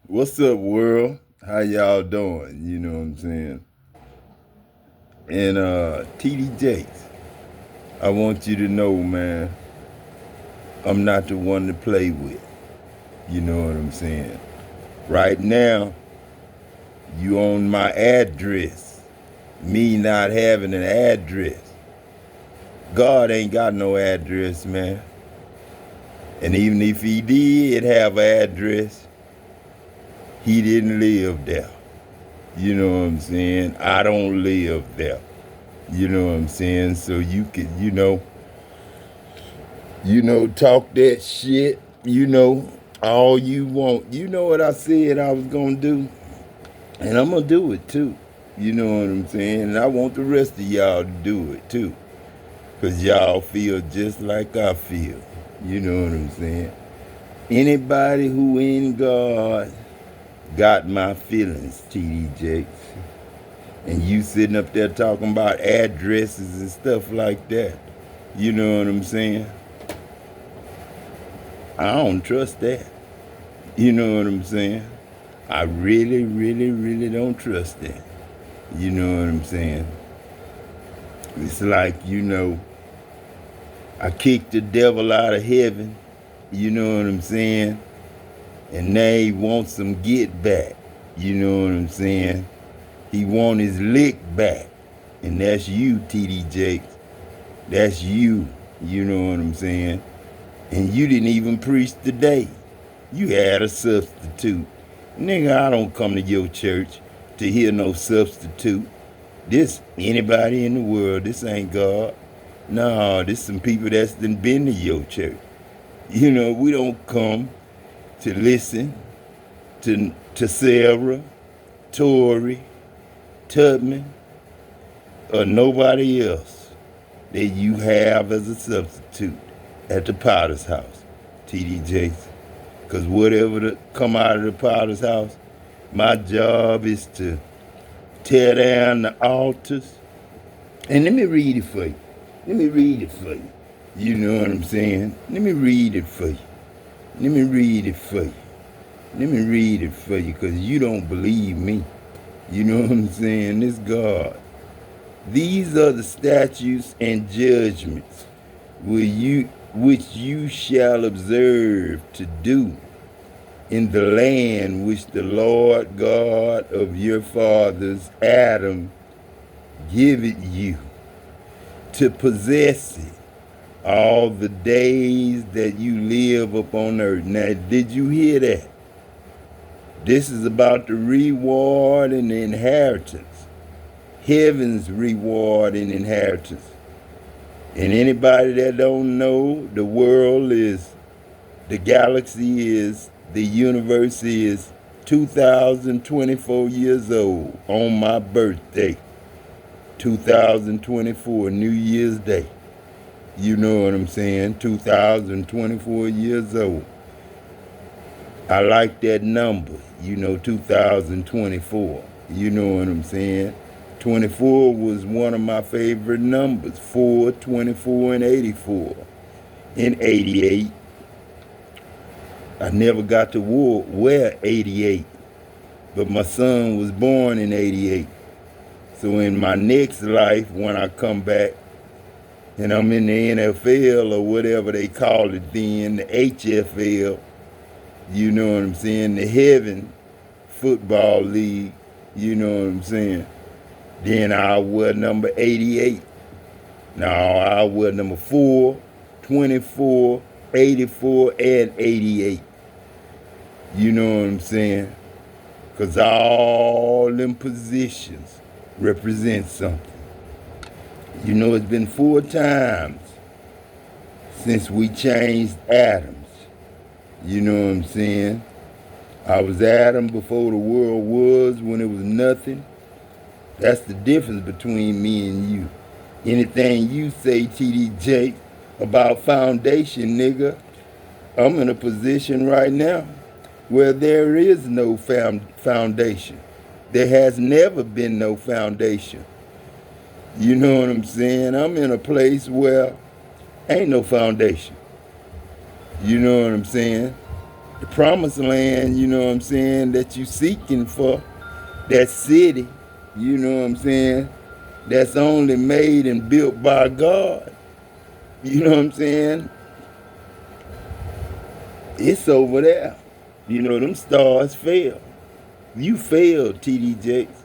What's up, world? How y'all doing? You know what I'm saying? And TD Jakes, I want you to know, man, I'm not the one to play with. You know what I'm saying? Right now, you own my address. Me not having an address. God ain't got no address, man. And even if he did have an address, he didn't live there. You know what I'm saying? I don't live there. You know what I'm saying? So you could, talk that shit, all you want. You know what I said I was gonna do? And I'm gonna do it too. You know what I'm saying? And I want the rest of y'all to do it too. Cause y'all feel just like I feel. You know what I'm saying? Anybody who in God got my feelings, TD Jakes. And you sitting up there talking about addresses and stuff like that. You know what I'm saying? I don't trust that. You know what I'm saying? I really, really, really don't trust that. You know what I'm saying? It's like, I kicked the devil out of heaven. You know what I'm saying? And now he wants some get back. You know what I'm saying? He want his lick back. And that's you, TD Jakes. That's you. You know what I'm saying? And you didn't even preach today. You had a substitute. Nigga, I don't come to your church to hear no substitute. This anybody in the world, this ain't God. No, this some people that's been to your church. We don't come to listen to Sarah, Tory, Tubman, or nobody else that you have as a substitute at the Potter's house, TD Jakes. Because whatever come out of the Potter's house, my job is to tear down the altars. And let me read it for you. Let me read it for you. You know what I'm saying? Let me read it for you. Let me read it for you. Let me read it for you because you don't believe me. You know what I'm saying? This God. These are the statutes and judgments which you shall observe to do in the land which the Lord God of your fathers, Adam, giveth you to possess it all the days that you live upon earth. Now, did you hear that? This is about the reward and the inheritance. Heaven's reward and inheritance. And anybody that don't know, the galaxy is, the universe is 2024 years old on my birthday. 2024, New Year's Day. You know what I'm saying? 2024 years old. I like that number, 2024. You know what I'm saying? 24 was one of my favorite numbers. 4, 24, and 84. In 88, I never got to wear 88, but my son was born in 88. So in my next life, when I come back, and I'm in the NFL or whatever they call it then, the HFL, you know what I'm saying, the Heaven Football League, you know what I'm saying, then I'll wear number 88. Now I'll wear number 4, 24, 84, and 88. You know what I'm saying? Because all them positions represent something. It's been 4 times since we changed Adams. You know what I'm saying? I was Adam before the world was, when it was nothing. That's the difference between me and you. Anything you say, TD Jakes, about foundation, nigga, I'm in a position right now where there is no foundation. There has never been no foundation. You know what I'm saying? I'm in a place where ain't no foundation. You know what I'm saying? The promised land, you know what I'm saying, that you seeking for, that city, you know what I'm saying, that's only made and built by God. You know what I'm saying? It's over there. You know, them stars fell. You failed, TD Jakes.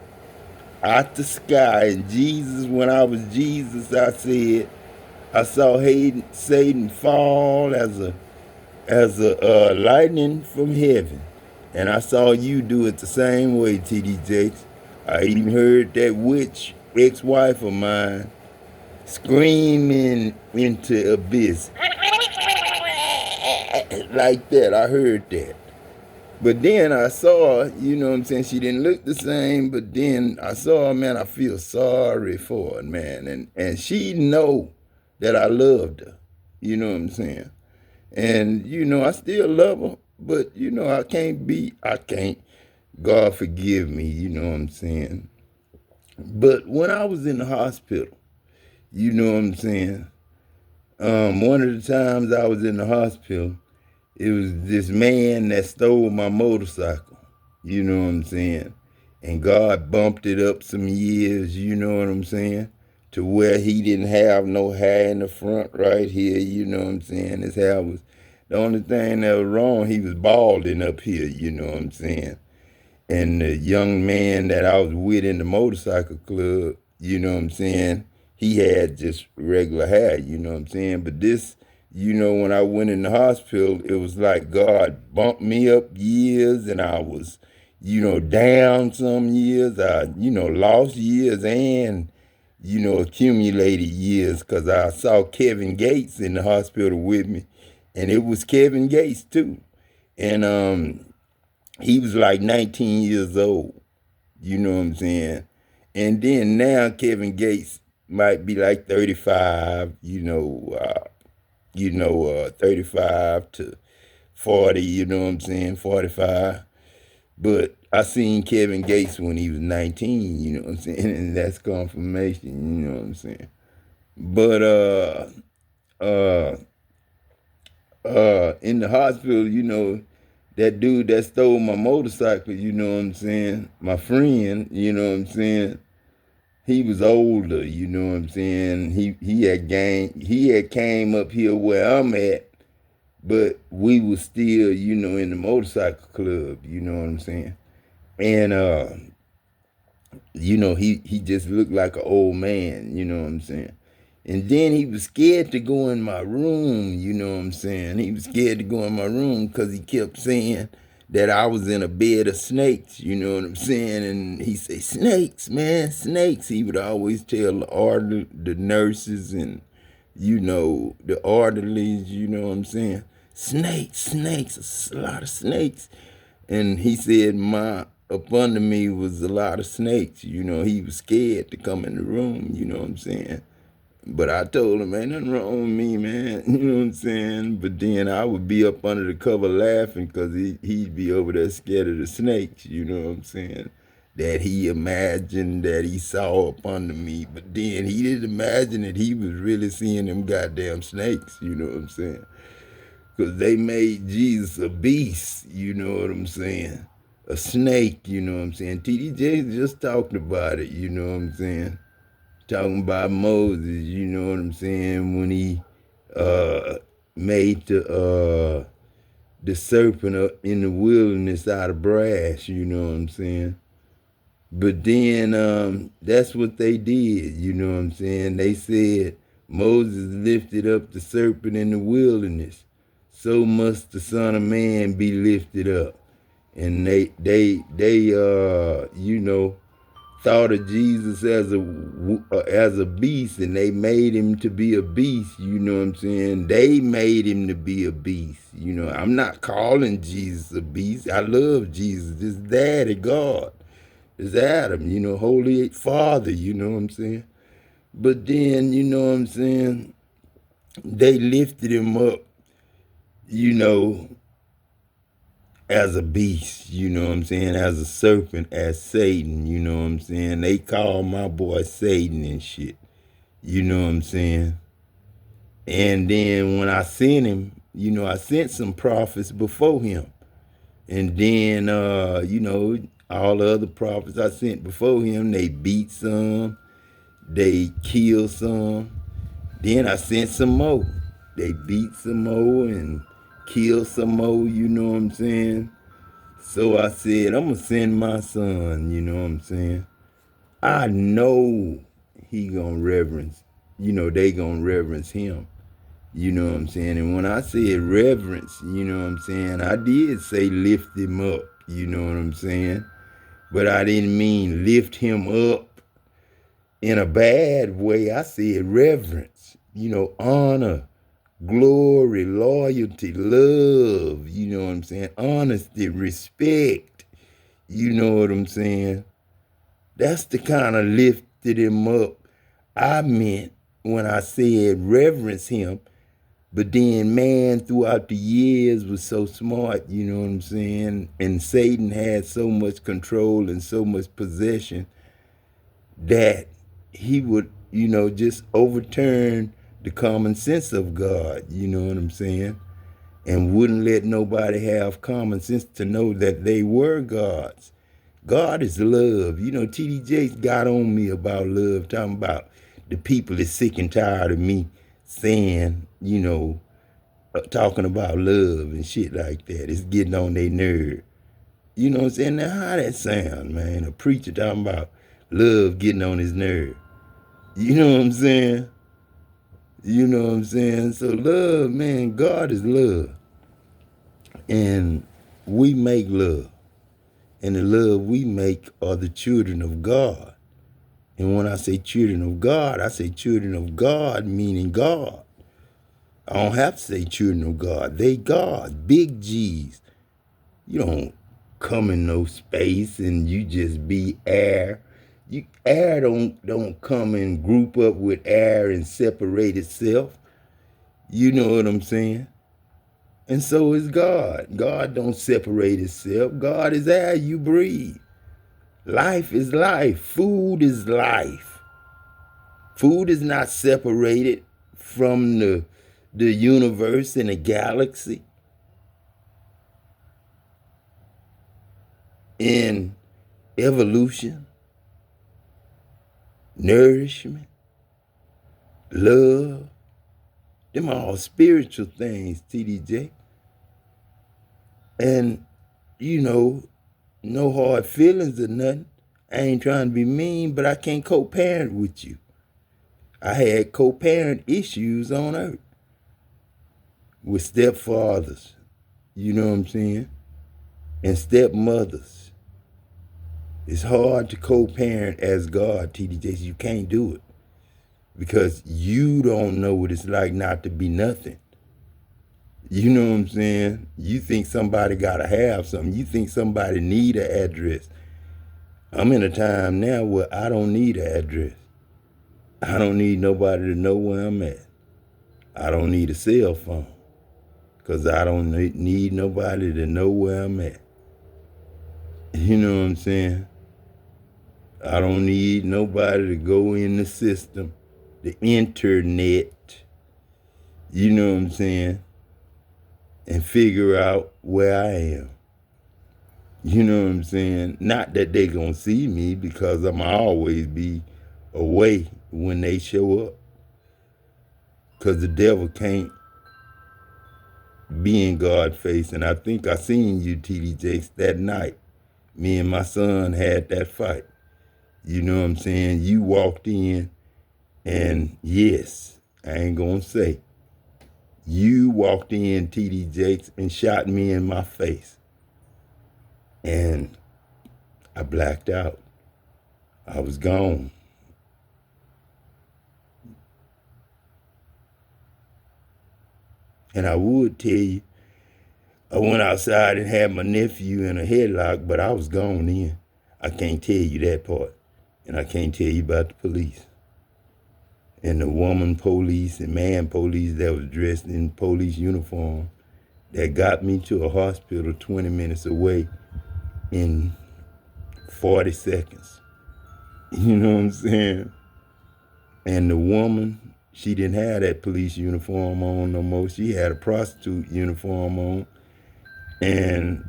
Out the sky. And Jesus, when I was Jesus, I said, I saw Satan fall as a lightning from heaven. And I saw you do it the same way, TD Jakes. I even heard that witch, ex-wife of mine, screaming into abyss. Like that. I heard that. But then I saw, you know what I'm saying, she didn't look the same, but then I saw her, man, I feel sorry for her, man. And she know that I loved her. You know what I'm saying? And, you know, I still love her, but, you know, I can't, God forgive me, you know what I'm saying? But when I was in the hospital, you know what I'm saying, one of the times I was in the hospital, it was this man that stole my motorcycle. You know what I'm saying? And God bumped it up some years, you know what I'm saying? To where he didn't have no hair in the front right here, you know what I'm saying? His hair was, the only thing that was wrong, he was balding up here, you know what I'm saying? And the young man that I was with in the motorcycle club, you know what I'm saying, he had just regular hair, you know what I'm saying? But this, you know, when I went in the hospital, it was like God bumped me up years and I was, you know, down some years. I, you know, lost years and, you know, accumulated years because I saw Kevin Gates in the hospital with me. And it was Kevin Gates too. And he was like 19 years old. You know what I'm saying? And then now Kevin Gates might be like 35, 35 to 40, you know what I'm saying, 45. But I seen Kevin Gates when he was 19, you know what I'm saying, and that's confirmation, you know what I'm saying. But uh, in the hospital, you know, that dude that stole my motorcycle, you know what I'm saying, my friend, you know what I'm saying, he was older, you know what I'm saying. He had came up here where I'm at, but we was still, you know, in the motorcycle club, you know what I'm saying. And you know, he just looked like an old man, you know what I'm saying. And then he was scared to go in my room, you know what I'm saying? He was scared to go in my room because he kept saying that I was in a bed of snakes, you know what I'm saying? And he said, snakes, man, snakes. He would always tell the nurses and, you know, the orderlies, you know what I'm saying? Snakes, snakes, a lot of snakes. And he said up under me was a lot of snakes. You know, he was scared to come in the room, you know what I'm saying? But I told him, ain't nothing wrong with me, man. You know what I'm saying? But then I would be up under the cover laughing because he'd be over there scared of the snakes, you know what I'm saying? That he imagined that he saw up under me. But then he didn't imagine that he was really seeing them goddamn snakes, you know what I'm saying? Because they made Jesus a beast, you know what I'm saying? A snake, you know what I'm saying? TDJ just talked about it, you know what I'm saying? Talking about Moses, you know what I'm saying, when he made the serpent up in the wilderness out of brass, you know what I'm saying. But then that's what they did, you know what I'm saying. They said Moses lifted up the serpent in the wilderness, so must the Son of Man be lifted up. And they you know, thought of Jesus as a beast, and they made him to be a beast. You know what I'm saying? They made him to be a beast. You know, I'm not calling Jesus a beast. I love Jesus. His daddy, God, is Adam. You know, Holy Father. You know what I'm saying? But then, you know what I'm saying? They lifted him up. You know, as a beast, you know what I'm saying, as a serpent, as Satan, you know what I'm saying. They call my boy Satan and shit, you know what I'm saying. And then when I sent him, you know, I sent some prophets before him. And then, all the other prophets I sent before him, they beat some, they killed some. Then I sent some more. They beat some more and killed some more, you know what I'm saying? So I said, I'm going to send my son, you know what I'm saying? I know he going to reverence, they going to reverence him. You know what I'm saying? And when I said reverence, you know what I'm saying? I did say lift him up, you know what I'm saying? But I didn't mean lift him up in a bad way. I said reverence, honor, glory, loyalty, love, you know what I'm saying? Honesty, respect, you know what I'm saying? That's the kind of lifted him up I meant when I said reverence him. But then man throughout the years was so smart, you know what I'm saying? And Satan had so much control and so much possession that he would, just overturn the common sense of God, you know what I'm saying? And wouldn't let nobody have common sense to know that they were gods. God is love. T.D. Jakes got on me about love, talking about the people is sick and tired of me saying, talking about love and shit like that. It's getting on their nerve. You know what I'm saying? Now, how that sound, man? A preacher talking about love getting on his nerve. You know what I'm saying? You know what I'm saying? So love, man, God is love. And we make love. And the love we make are the children of God. And when I say children of God, I say children of God meaning God. I don't have to say children of God. They God, big G's. You don't come in no space and you just be air. Air don't come and group up with air and separate itself. You know what I'm saying? And so is God. God don't separate itself. God is air you breathe. Life is life. Food is life. Food is not separated from the universe and the galaxy. In evolution, nourishment, love, them all spiritual things, TDJ. And, no hard feelings or nothing. I ain't trying to be mean, but I can't co-parent with you. I had co-parent issues on earth with stepfathers, you know what I'm saying? And stepmothers. It's hard to co-parent as God, TDJ. You can't do it because you don't know what it's like not to be nothing. You know what I'm saying? You think somebody gotta have something. You think somebody need an address. I'm in a time now where I don't need an address. I don't need nobody to know where I'm at. I don't need a cell phone because I don't need nobody to know where I'm at. You know what I'm saying? I don't need nobody to go in the system, the internet, you know what I'm saying, and figure out where I am. You know what I'm saying? Not that they gonna see me because I'm always be away when they show up. Cause the devil can't be in God's face. And I think I seen you, TD Jakes, that night. Me and my son had that fight. You know what I'm saying? You walked in and yes, I ain't gonna say. You walked in, TD Jakes, and shot me in my face. And I blacked out. I was gone. And I would tell you, I went outside and had my nephew in a headlock, but I was gone then. I can't tell you that part. And I can't tell you about the police. And the woman police and man police that was dressed in police uniform that got me to a hospital 20 minutes away in 40 seconds. You know what I'm saying? And the woman, she didn't have that police uniform on no more. She had a prostitute uniform on. And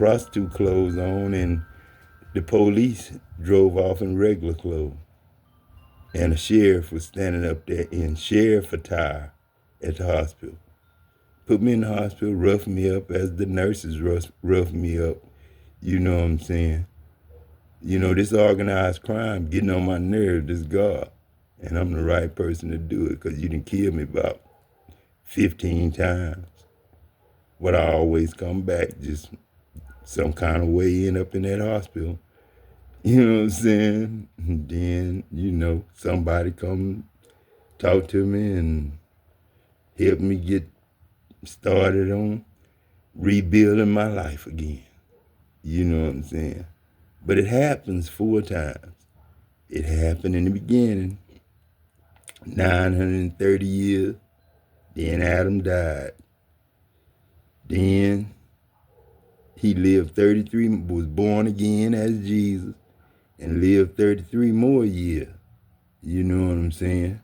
prostitute clothes on, and the police drove off in regular clothes. And a sheriff was standing up there in sheriff attire at the hospital. Put me in the hospital, roughed me up as the nurses roughed me up. You know what I'm saying? You know, this organized crime getting on my nerves, this God. And I'm the right person to do it because you done killed me about 15 times. But I always come back, just some kind of way end up in that hospital. You know what I'm saying? And then, you know, somebody come talk to me and help me get started on rebuilding my life again. You know what I'm saying? But it happens 4 times. It happened in the beginning, 930 years. Then Adam died. Then he lived 33, was born again as Jesus, and lived 33 more years. You know what I'm saying?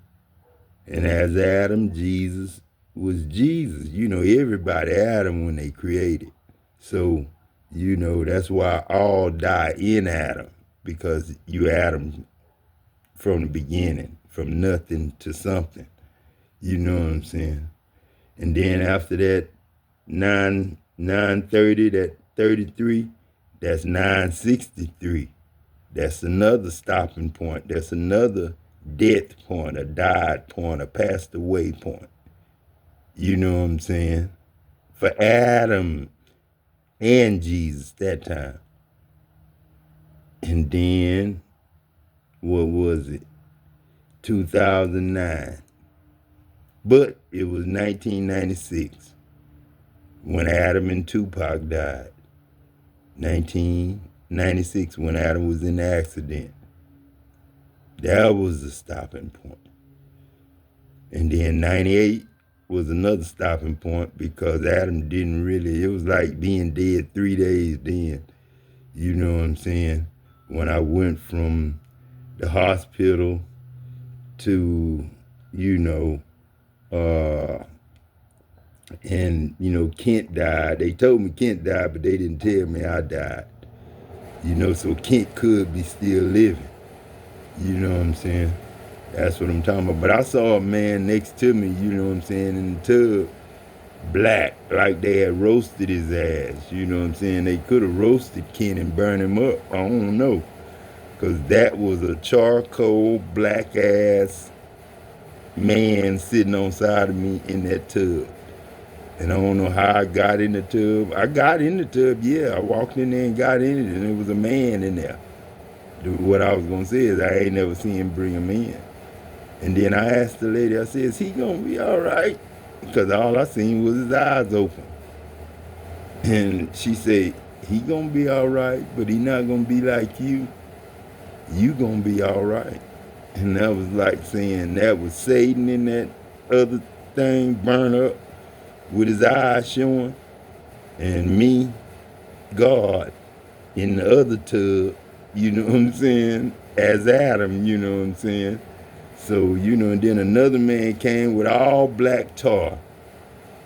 And as Adam, Jesus was Jesus. You know, everybody Adam when they created. So, you know, that's why all die in Adam, because you Adam from the beginning, from nothing to something. You know what I'm saying? And then after that, 930, that 33, that's 963. That's another stopping point. That's another death point, a died point, a passed away point. You know what I'm saying? For Adam and Jesus that time. And then, what was it? 2009. But it was 1996 when Adam and Tupac died. 1996 when Adam was in the accident. That was the stopping point. And then 98 was another stopping point because Adam didn't really, it was like being dead 3 days then. You know what I'm saying? When I went from the hospital to, you know, and, you know, Kent died. They told me Kent died, but they didn't tell me I died. You know, so Kent could be still living. You know what I'm saying? That's what I'm talking about. But I saw a man next to me, you know what I'm saying, in the tub, black, like they had roasted his ass. You know what I'm saying? They could have roasted Kent and burned him up. I don't know. Because that was a charcoal, black ass man sitting on side of me in that tub. And I don't know how I got in the tub. I got in the tub, yeah. I walked in there and got in it, and there was a man in there. What I was going to say is I ain't never seen him bring him in. And then I asked the lady, I said, is he going to be all right? Because all I seen was his eyes open. And she said, he going to be all right, but he not going to be like you. You going to be all right. And that was like saying that was Satan in that other thing, burn up, with his eyes showing. And me, God, in the other tub, you know what I'm saying, as Adam, you know what I'm saying. So, you know, and then another man came with all black tar,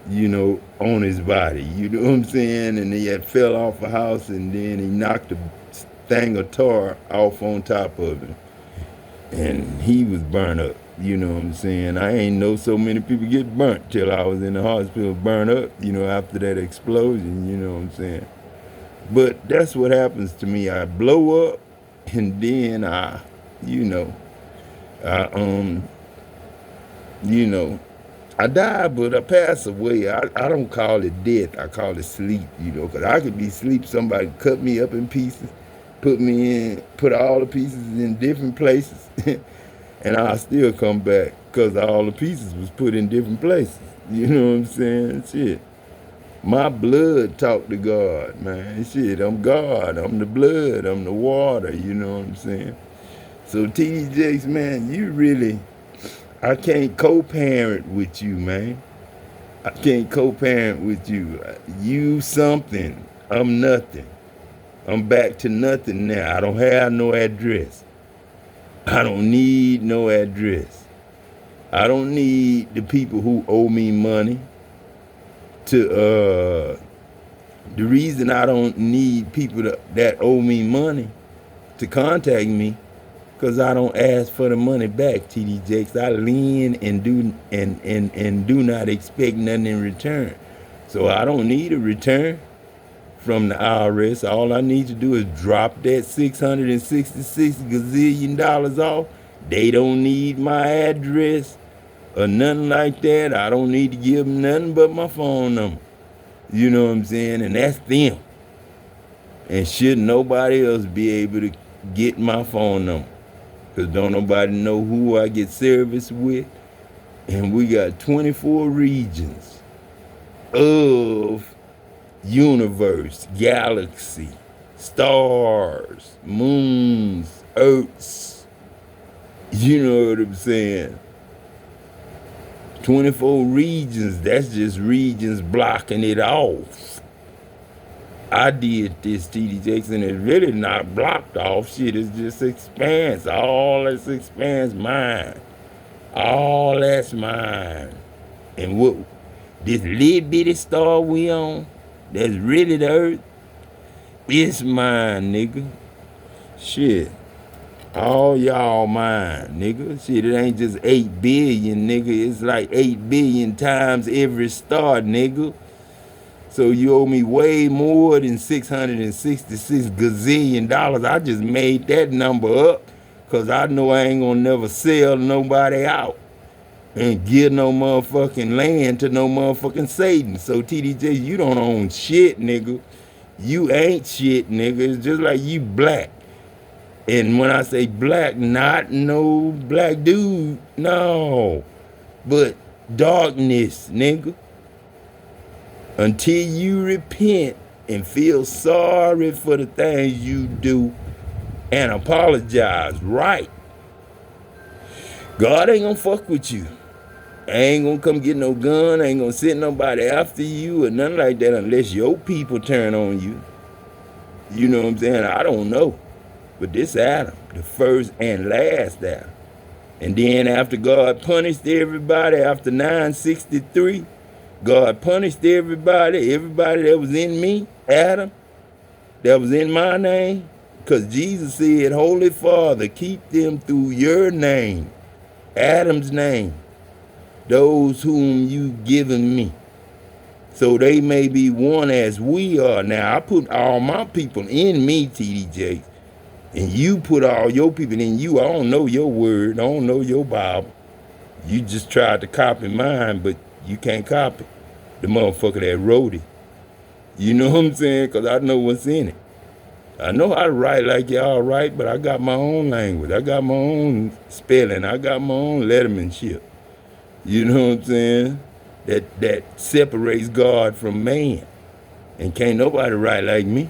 you know, on his body, you know what I'm saying? And he had fell off a house and then he knocked a thing of tar off on top of him. And he was burnt up, you know what I'm saying? I ain't know so many people get burnt till I was in the hospital burnt up, you know, after that explosion, you know what I'm saying? But that's what happens to me. I blow up and then you know, I die, but I pass away. I don't call it death. I call it sleep, you know, because I could be asleep. Somebody cut me up in pieces, put all the pieces in different places, and I'll still come back because all the pieces was put in different places. You know what I'm saying? Shit. My blood talk to God, man. Shit, I'm God. I'm the blood. I'm the water. You know what I'm saying? So T.D. Jakes, man, you really, I can't co-parent with you, man. I can't co-parent with you. You something. I'm nothing. I'm back to nothing now. I don't have no address. I don't need no address. I don't need the people who owe me money to The reason I don't need people that owe me money to contact me, because I don't ask for the money back, TD Jakes. I lend and do not expect nothing in return. So I don't need a return from the IRS. All I need to do is drop that $666 gazillion off. They don't need my address or nothing like that. I don't need to give them nothing but my phone number. You know what I'm saying? And that's them. And should nobody else be able to get my phone number? Because don't nobody know who I get service with. And we got 24 regions of universe, galaxy, stars, moons, earths. You know what I'm saying? 24 regions, that's just regions blocking it off. I did this, TD Jakes, and it's really not blocked off. Shit, it's just expands. All this expands mine. All that's mine. And what this little bitty star we on, that's really the earth, it's mine, nigga. Shit. All y'all mine, nigga. Shit, it ain't just 8 billion, nigga. It's like 8 billion times every star, nigga. So you owe me way more than $666 gazillion. I just made that number up because I know I ain't gonna never sell nobody out and give no motherfucking land to no motherfucking Satan. So TDJ, you don't own shit, nigga. You ain't shit, nigga. It's just like you black. And when I say black, not no black dude, no. But darkness, nigga. Until you repent and feel sorry for the things you do and apologize, right? God ain't gonna fuck with you. Ain't gonna come get no gun, ain't gonna send nobody after you or nothing like that unless your people turn on you. You know what I'm saying? I don't know. But this Adam, the first and last Adam. And then after God punished everybody after 963, God punished everybody that was in me, Adam, that was in my name. Because Jesus said, Holy Father, keep them through your name, Adam's name, those whom you've given me. So they may be one as we are. Now, I put all my people in me, TDJ, and you put all your people in you. I don't know your word. I don't know your Bible. You just tried to copy mine, but you can't copy the motherfucker that wrote it. You know what I'm saying? Because I know what's in it. I know how to write like y'all write, but I got my own language. I got my own spelling. I got my own lettermanship. You know what I'm saying? That separates God from man. And can't nobody write like me.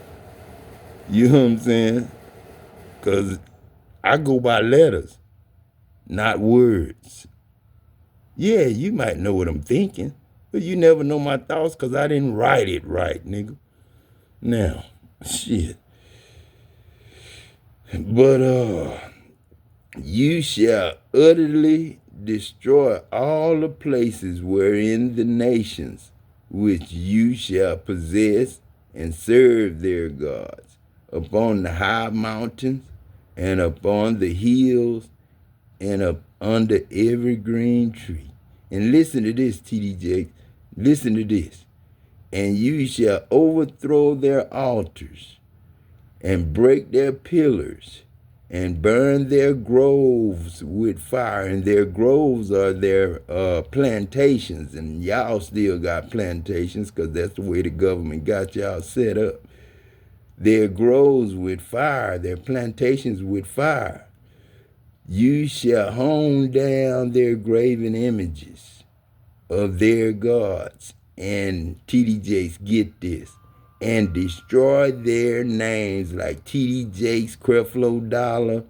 You know what I'm saying? Because I go by letters, not words. Yeah, you might know what I'm thinking, but you never know my thoughts because I didn't write it right, nigga. Now, shit. But you shall utterly destroy all the places wherein the nations which you shall possess and serve their gods, upon the high mountains and upon the hills and up under every green tree. And listen to this, TDJ. Listen to this. And you shall overthrow their altars and break their pillars and burn their groves with fire. And their groves are their plantations. And y'all still got plantations because that's the way the government got y'all set up. Their groves with fire, their plantations with fire. You shall hone down their graven images of their gods. And TD get this. And destroy their names like TD Jakes, Creflo Dollar,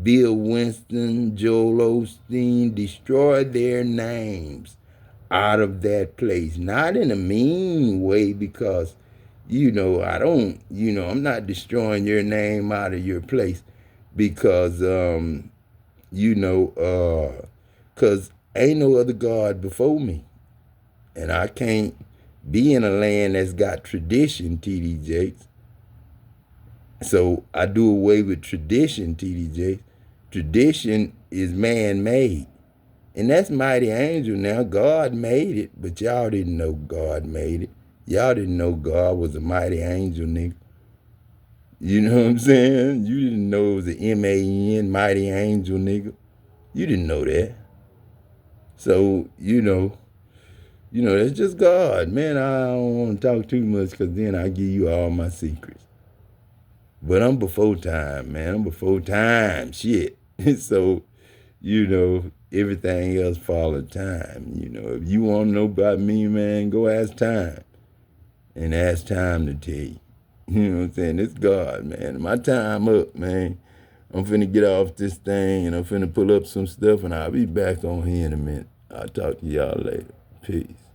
Bill Winston, Joel Osteen. Destroy their names out of that place. Not in a mean way because, I'm not destroying your name out of your place because, because ain't no other God before me. And I can't be in a land that's got tradition, TD Jakes. So I do away with tradition, TD Jakes. Tradition is man-made. And that's mighty angel now. God made it, but y'all didn't know God made it. Y'all didn't know God was a mighty angel, nigga. You know what I'm saying? You didn't know it was an M-A-N, mighty angel, nigga. You didn't know that. So, that's just God. Man, I don't want to talk too much because then I give you all my secrets. But I'm before time, man. I'm before time. Shit. So, everything else follow time. If you want to know about me, man, go ask time. And ask time to tell you. You know what I'm saying? It's God, man. My time up, man. I'm finna get off this thing and I'm finna pull up some stuff and I'll be back on here in a minute. I'll talk to y'all later. Peace.